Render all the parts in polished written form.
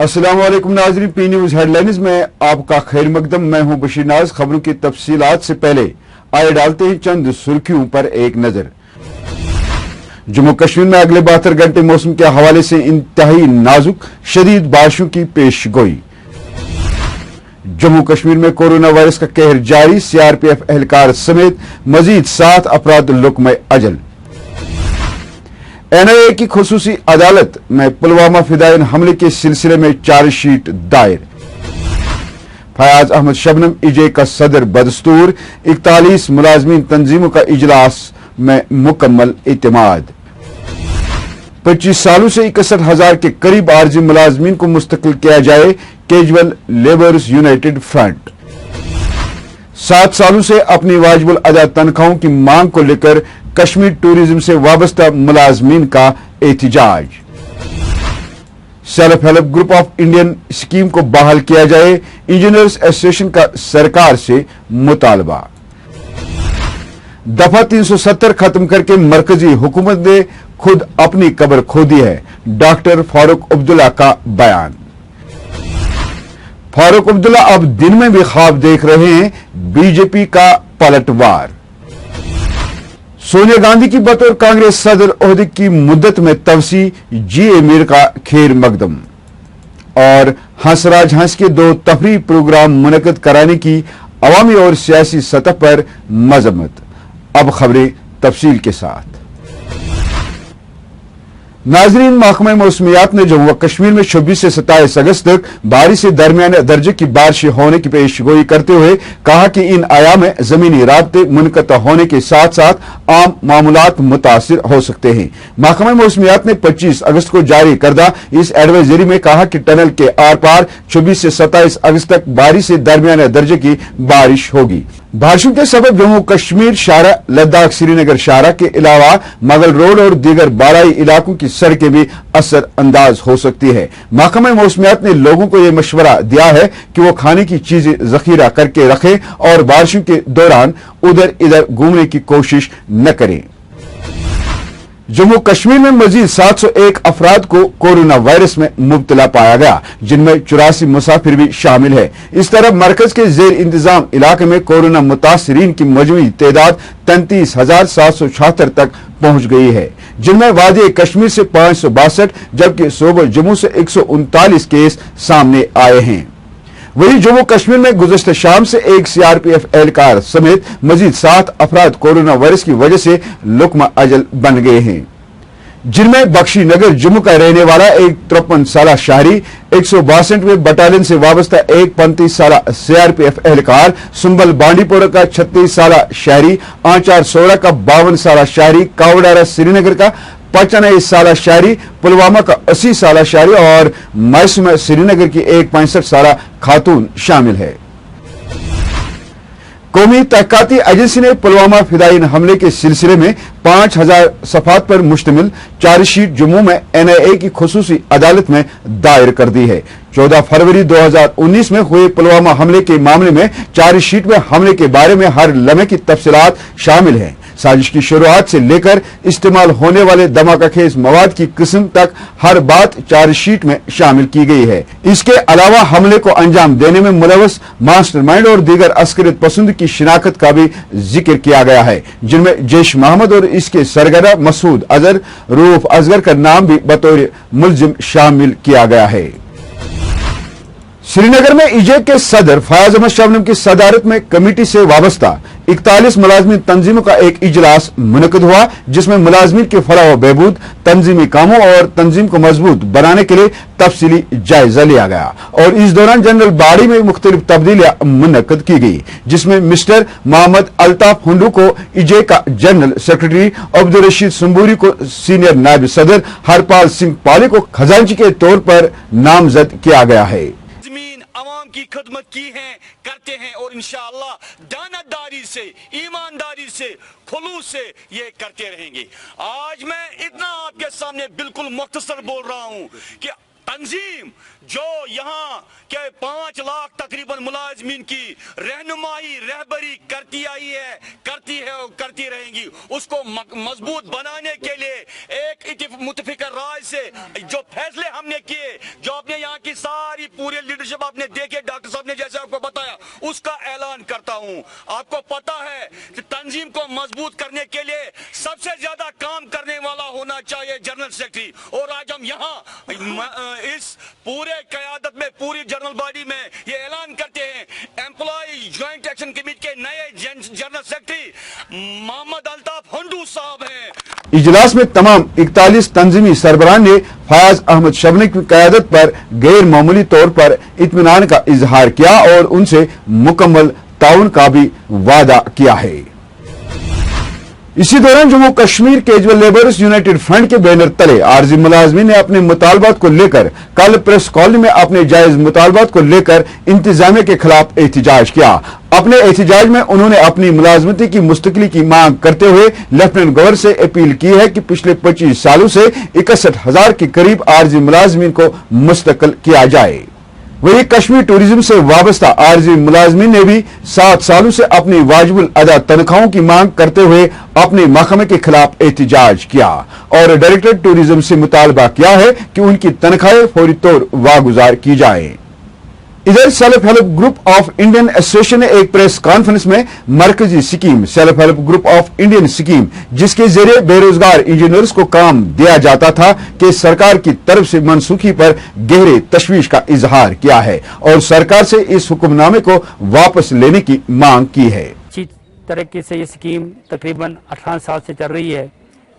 अस्सलाम वालेकुम नाज़रीन, पी न्यूज हेडलाइंस में आपका खैर मकदम। मैं हूं बशीर नाज। खबरों की तफसीलात से पहले आइए डालते हैं चंद सुर्खियों पर एक नजर। जम्मू कश्मीर में अगले 72 घंटे मौसम के हवाले से इंतहाई नाजुक शदीद बारिशों की पेशगोई। जम्मू कश्मीर में कोरोना वायरस का कहर जारी, सीआरपीएफ एहलकार समेत मजीद 7 अफराद लुक्मे अजल। एनआईए की खुसूसी अदालत में पुलवामा फिदायन हमले के सिलसिले में चार्जशीट दायर। फयाज अहमद शबनम इजे का सदर बदस्तूर, 41 मुलाजमीन तंजीमों का इजलास में मुकम्मल इत्तेमाद। 25 सालों से 61,000 के करीब आरजी मुलाजमीन को मुस्तकिल किया जाए, कैजुअल लेबर्स यूनाइटेड फ्रंट। 7 सालों से अपनी वाजिबुल अदा तनख्वाहों की मांग को लेकर कश्मीर टूरिज्म से वाबस्ता मुलाजमीन का एहतिजाज। Self help group of Indian scheme को बहाल किया जाए, इंजीनियर्स एसोसिएशन का सरकार से मुतालबा। दफा 370 खत्म करके मरकजी हुकूमत ने खुद अपनी कब्र खोदी है, डॉक्टर फारूक अब्दुल्ला का बयान। फारूक अब्दुल्ला अब दिन में भी ख्वाब देख रहे हैं, बीजेपी का पलटवार। सोनिया गांधी की बतौर कांग्रेस सदर ओहदे की मुद्दत में तवसी, जीए मीर का खैर मकदम। और हंसराज हंस के 2 तफरीह प्रोग्राम मुनक्कद कराने की अवामी और सियासी सतह पर मजम्मत। अब खबरें तफसील के साथ। नाजरीन, महकमा मौसमियात ने जम्मू कश्मीर में 26 से 27 अगस्त तक बारिश से दरमियाने दर्जे की बारिश होने की पेशगोई करते हुए कहा कि इन आयाम में जमीनी राब्ते मुनक़ता होने के साथ साथ आम मामूलात मुतासिर हो सकते हैं। महकमा मौसमियात ने 25 अगस्त को जारी करदा इस एडवाइजरी में कहा कि टनल के आर पार 26 से 27 अगस्त तक बारिश से दरमियाने दर्जे की बारिश होगी। बारिशों के सबब जम्मू कश्मीर शाहरा, लद्दाख श्रीनगर शाहरा के अलावा मगल रोड और दीगर बालाई इलाकों की सड़कें भी असर अंदाज हो सकती है। महकमा मौसमियात ने लोगों को यह मशवरा दिया है कि वो खाने की चीजें जखीरा करके रखें और बारिशों के दौरान उधर इधर घूमने की कोशिश न करें। जम्मू कश्मीर में मजीद 701 अफराद को कोरोना वायरस में मुब्तला पाया गया, जिनमें 84 मुसाफिर भी शामिल है। इस तरह मरकज के जेर इंतजाम इलाके में कोरोना मुतासरीन की मजमूई तादाद 33,776 तक पहुंच गई है, जिनमें वादी कश्मीर से 562 जबकि सूबा जम्मू से 139 केस सामने आए हैं। वहीं जम्मू कश्मीर में गुज़श्ता शाम से एक सीआरपीएफ एहलकार समेत मजीद 7 अफराद कोरोना वायरस की वजह से लुक्मा अजल बन गए हैं, जिनमें बख्शी नगर जम्मू का रहने वाला एक 53 साला शहरी, 162वें बटालियन से वाबस्ता एक 35 साला सीआरपीएफ एहलकार, सुंबल बांडीपोरा का 36 साला शहरी, आंचार सोरा का 52 साला शहरी, कावडारा श्रीनगर का 95 साला शहरी, पुलवामा का 80 साला शहरी और मैसूमा श्रीनगर की एक 65 साला खातून शामिल है। कौमी तहकीकाती एजेंसी ने पुलवामा फिदायन हमले के सिलसिले में 5000 सफात पर मुश्तमिल चार्जशीट जम्मू में एनआईए की खुसूसी अदालत में दायर कर दी है। 14 फरवरी 2019 में हुए पुलवामा हमले के मामले में चार्जशीट में हमले के बारे में हर लम्हे की तफसीलात शामिल हैं। साजिश की शुरुआत से लेकर इस्तेमाल होने वाले धमाकाखेज मवाद की किस्म तक हर बात चार्जशीट में शामिल की गई है। इसके अलावा हमले को अंजाम देने में मुलव्वस मास्टरमाइंड और दीगर अस्करियत पसंद की शिनाख्त का भी जिक्र किया गया है, जिनमें जैश मोहम्मद और इसके सरगना मसूद अजहर, रूफ असगर का नाम भी बतौर मुलजिम शामिल किया गया है। श्रीनगर में इजे के सदर फयाज अहमद शबनम की सदारत में कमेटी से वाबस्ता 41 मुलाजमीन तंजीमों का एक इजलास मुनक्कद हुआ, जिसमें मुलाजमीन के फलाह व बहबूद, तंजीमी कामों और तंजीम को मजबूत बनाने के लिए तफसीली जायजा लिया गया। और इस दौरान जनरल बॉडी में मुख्तलिफ तब्दीलियां मुनक्कद की गई, जिसमें मिस्टर मोहम्मद अल्ताफ हुंडू को इजे का जनरल सेक्रेटरी, अब्दुल रशीद सुंबूरी को सीनियर नायब सदर, हरपाल सिंह पाली को खजांची के तौर पर नामजद किया गया है। आवाम की खिदमत की है, करते हैं और इंशाअल्लाह दानतदारी से, ईमानदारी से, खुलूस से ये करते रहेंगे। आज मैं इतना आपके सामने बिल्कुल मुख्तसर बोल रहा हूं कि तंजीम जो यहाँ के 5 लाख तकरीबन मुलाजमीन की रहनुमाई रहबरी करती आई है, करती है और करती रहेंगी, उसको मजबूत बनाने के लिए एक मुतफिक राय से जो फैसले हमने किए, जो आपने यहाँ की सारी पूरी लीडरशिप आपने देखे, डॉक्टर साहब ने जैसे आपको बताया, उसका ऐलान करता हूँ। आपको पता है कि तंजीम को मजबूत करने के लिए सबसे ज्यादा काम करने वाला होना चाहिए जनरल सेक्रेटरी, और आज हम यहाँ इस पूरे क़यादत में, पूरी जनरल बॉडी में ये ऐलान करते हैं, एम्प्लॉय ज्वाइंट एक्शन कमेटी के नए जनरल सेक्रेटरी मोहम्मद अल्ताफ हंडू साहब हैं। इजलास में तमाम 41 तंजीमी सरबराहान ने फयाज अहमद शबने की क़यादत पर गैर मामूली तौर पर इत्मीनान का इजहार किया और उनसे मुकम्मल ताउन का भी वादा किया है। इसी दौरान Jammu Kashmir casual labourers United front के बैनर तले आरजी मुलाजमीन ने अपने मुतालबात को लेकर कल प्रेस कॉलोनी में अपने जायज मुतालबात को लेकर इंतजामिया के खिलाफ एहतजाज किया। अपने एहतजाज में उन्होंने अपनी मुलाजमती की मुस्तकिली की मांग करते हुए लेफ्टिनेंट गवर्नर से अपील की है कि पिछले 25 सालों से 61,000 के करीब आरजी मुलाजमीन को मुस्तकिल किया जाए। वही कश्मीर टूरिज्म से वाबस्ता आरजी मुलाजमीन ने भी 7 सालों से अपनी वाजिबुल अदा तनख्वाहों की मांग करते हुए अपने महकमे के खिलाफ एहतजाज किया और डायरेक्टर टूरिज्म से मुतालबा किया है कि उनकी तनख्वाहें फौरी तौर वागुजार की जाए। इधर self help group of Indian association ने एक प्रेस कॉन्फ्रेंस में मरकजी scheme self help group of Indian scheme, जिसके जरिए बेरोजगार इंजीनियर्स को काम दिया जाता था, कि सरकार की तरफ से मनसूखी पर गहरे तशवीश का इजहार किया है और सरकार से इस हुक्मनामे को वापस लेने की मांग की है। अच्छी तरीके से ये स्कीम तकरीबन 18 साल से चल रही है,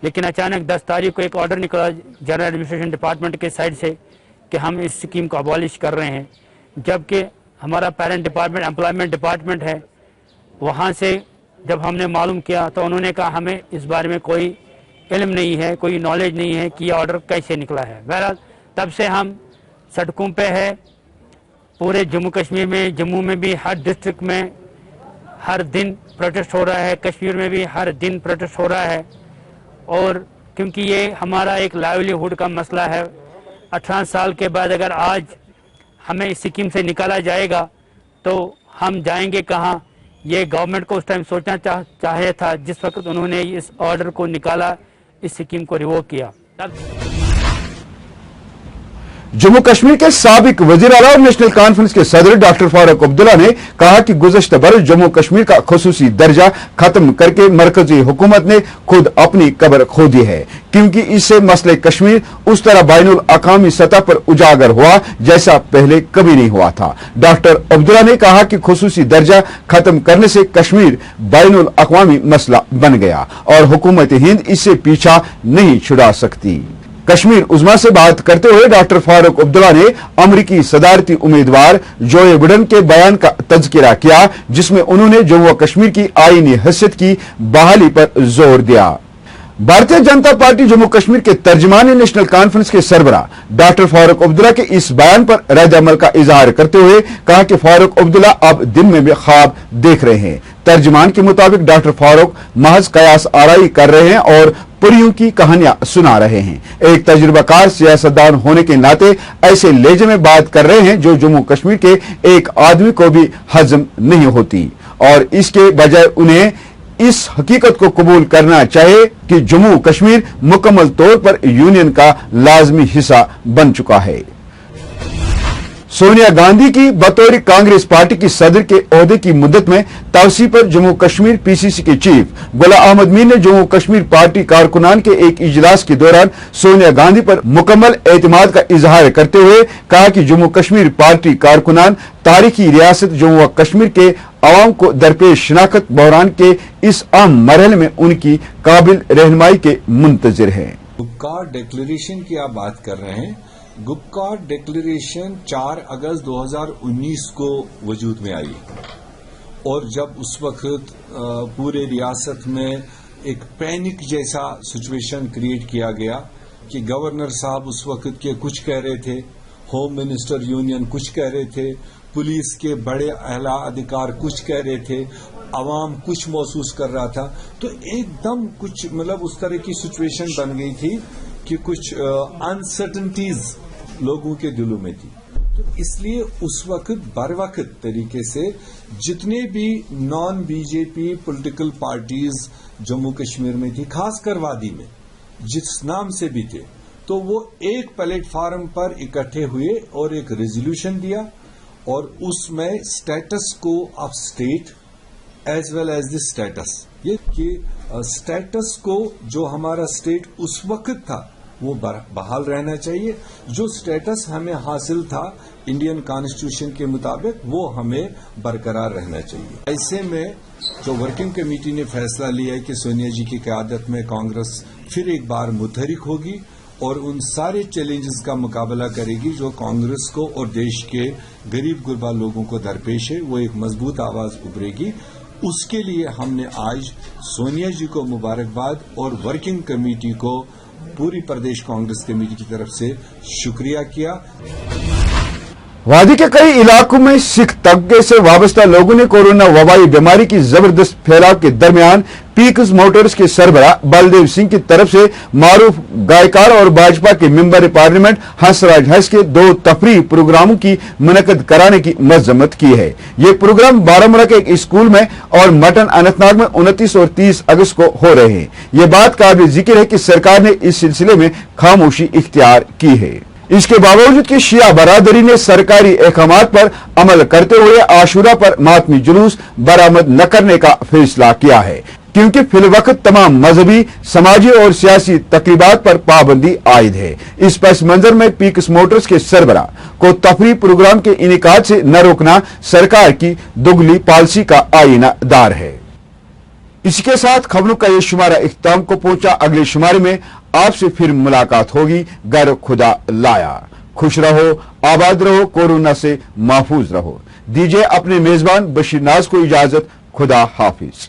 लेकिन अचानक 10 तारीख को एक ऑर्डर निकला जनरल एडमिनिस्ट्रेशन डिपार्टमेंट के साइड से कि हम इस स्कीम को अबॉलिश कर रहे हैं, जबकि हमारा पेरेंट डिपार्टमेंट एम्प्लॉयमेंट डिपार्टमेंट है। वहाँ से जब हमने मालूम किया तो उन्होंने कहा हमें इस बारे में कोई इल्म नहीं है, कोई नॉलेज नहीं है कि ये ऑर्डर कैसे निकला है। बहरहाल तब से हम सड़कों पे है, पूरे जम्मू कश्मीर में, जम्मू में भी हर डिस्ट्रिक्ट में हर दिन प्रोटेस्ट हो रहा है, कश्मीर में भी हर दिन प्रोटेस्ट हो रहा है। और क्योंकि ये हमारा एक लाइवलीहुड का मसला है, 18 साल के बाद अगर आज हमें इस स्कीम से निकाला जाएगा तो हम जाएंगे कहाँ? ये गवर्नमेंट को उस टाइम सोचना चाहिए था जिस वक्त उन्होंने इस ऑर्डर को निकाला, इस स्कीम को रिवोक किया। जम्मू कश्मीर के साबिक वजीर आला और नेशनल कॉन्फ्रेंस के सदर डॉक्टर फारूक अब्दुल्ला ने कहा कि गुज़श्ता बरस जम्मू कश्मीर का खुसूसी दर्जा खत्म करके मरकजी हुकूमत ने खुद अपनी कब्र खोदी है, क्योंकि इससे मसले कश्मीर उस तरह बैनुल अक़वामी सतह पर उजागर हुआ जैसा पहले कभी नहीं हुआ था। डॉक्टर अब्दुल्ला ने कहा कि खुसूसी दर्जा खत्म करने से कश्मीर बैनुल अक़वामी मसला बन गया और हुकूमत हिंद इससे पीछा नहीं छुड़ा सकती। कश्मीर उज़्मा से बात करते हुए डॉक्टर फारूक अब्दुल्ला ने अमरीकी सदारती उम्मीदवार जो बिडेन के बयान का तज़किरा किया, जिसमें उन्होंने जम्मू कश्मीर की आईनी हैसियत की बहाली पर जोर दिया। भारतीय जनता पार्टी जम्मू कश्मीर के तर्जमान नेशनल कॉन्फ्रेंस के सरबराह डॉक्टर फारूक अब्दुल्ला के इस बयान पर रद्द अमल का इजहार करते हुए कहा कि फारूक अब्दुल्ला अब दिन में भी ख्वाब देख रहे हैं। तर्जमान के मुताबिक डॉक्टर फारूक महज कयास आराई कर रहे हैं और परियों की कहानियां सुना रहे हैं। एक तजुर्बाकार सियासतदान होने के नाते ऐसे लहजे में बात कर रहे हैं जो जम्मू कश्मीर के एक आदमी को भी हजम नहीं होती और इसके बजाय उन्हें इस हकीकत को कबूल करना चाहिए कि जम्मू कश्मीर मुकम्मल तौर पर यूनियन का लाजमी हिस्सा बन चुका है। सोनिया गांधी की बतौर कांग्रेस पार्टी की सदर के ओहदे की मुद्दत में तवसी पर जम्मू कश्मीर पीसीसी के चीफ गुलाम अहमद मीर ने जम्मू कश्मीर पार्टी कारकुनान के एक इजलास के दौरान सोनिया गांधी पर मुकम्मल एतमाद का इजहार करते हुए कहा कि जम्मू कश्मीर पार्टी कारकुनान तारीखी रियासत जम्मू व कश्मीर के अवाम को दरपेश शनाख्त बहरान के इस अहम मरहले में उनकी काबिल रहनुमाई के मुंतजिर हैं। गुपकार डिक्लेरेशन की आप बात कर रहे हैं। गुपकार डिक्लेरेशन 4 अगस्त 2019 को वजूद में आई और जब उस वक्त पूरे रियासत में एक पैनिक जैसा सिचुएशन क्रिएट किया गया कि गवर्नर साहब उस वक्त के कुछ कह रहे थे, होम मिनिस्टर यूनियन कुछ कह रहे थे, पुलिस के बड़े आला अधिकार कुछ कह रहे थे, अवाम कुछ महसूस कर रहा था। तो एकदम कुछ मतलब उस तरह की सिचुएशन बन गई थी कि कुछ अनसर्टनिटीज लोगों के दिलों में थी। तो इसलिए उस वक्त बर वक्त तरीके से जितने भी non BJP political parties Jammu Kashmir में थी, खासकर वादी में जिस नाम से भी थे, तो वो एक प्लेटफार्म पर इकट्ठे हुए और एक रेजोल्यूशन दिया और उसमें स्टेटस को of state as well as the status, ये कि स्टेटस को जो हमारा स्टेट उस वक्त था वो बहाल रहना चाहिए, जो स्टेटस हमें हासिल था इंडियन कॉन्स्टिट्यूशन के मुताबिक वो हमें बरकरार रहना चाहिए। ऐसे में जो वर्किंग कमेटी ने फैसला लिया है कि सोनिया जी की क़यादत में कांग्रेस फिर एक बार मुतहरिक होगी और उन सारे चैलेंजेस का मुकाबला करेगी जो कांग्रेस को और देश के गरीब गुरबा लोगों को दरपेश है, वो एक मजबूत आवाज उभरेगी। उसके लिए हमने आज सोनिया जी को मुबारकबाद और वर्किंग कमेटी को पूरी प्रदेश कांग्रेस कमेटी की तरफ से शुक्रिया किया। वादी के कई इलाकों में सिख तबके से वाबस्ता लोगों ने कोरोना वबाई बीमारी की जबरदस्त फैलाव के दरमियान पीकस मोटर्स के सरबराह बलदेव सिंह की तरफ से मारूफ गायकार और भाजपा के मेंबर पार्लियामेंट हंसराज हंस के 2 तफरीह प्रोग्रामों की मुनक्कद कराने की मजम्मत की है। ये प्रोग्राम बारामूला के एक स्कूल में और मटन अनंतनाग में 29 और 30 अगस्त को हो रहे हैं। ये बात काबिल जिक्र है कि सरकार ने इस सिलसिले में खामोशी इख्तियार की है। इसके बावजूद कि शिया बरादरी ने सरकारी अहकामात पर अमल करते हुए आशूरा पर मातमी जुलूस बरामद न करने का फैसला किया है, क्योंकि फिलवक्त तमाम मजहबी, समाजी और सियासी तकरीबात पर पाबंदी आयद है। इस पस मंजर में पीकस मोटर्स के सरबराह को तफरीह प्रोग्राम के इनेकाद से न रोकना सरकार की दुगली पॉलिसी का आईना दार है। इसके साथ खबरों का ये शुमारा इख्तिताम को पहुंचा। अगले शुमारे में आपसे फिर मुलाकात होगी। गर खुदा लाया। खुश रहो, आबाद रहो, कोरोना से महफूज रहो। दीजिए अपने मेजबान बशीर नाज को इजाजत। खुदा हाफिज।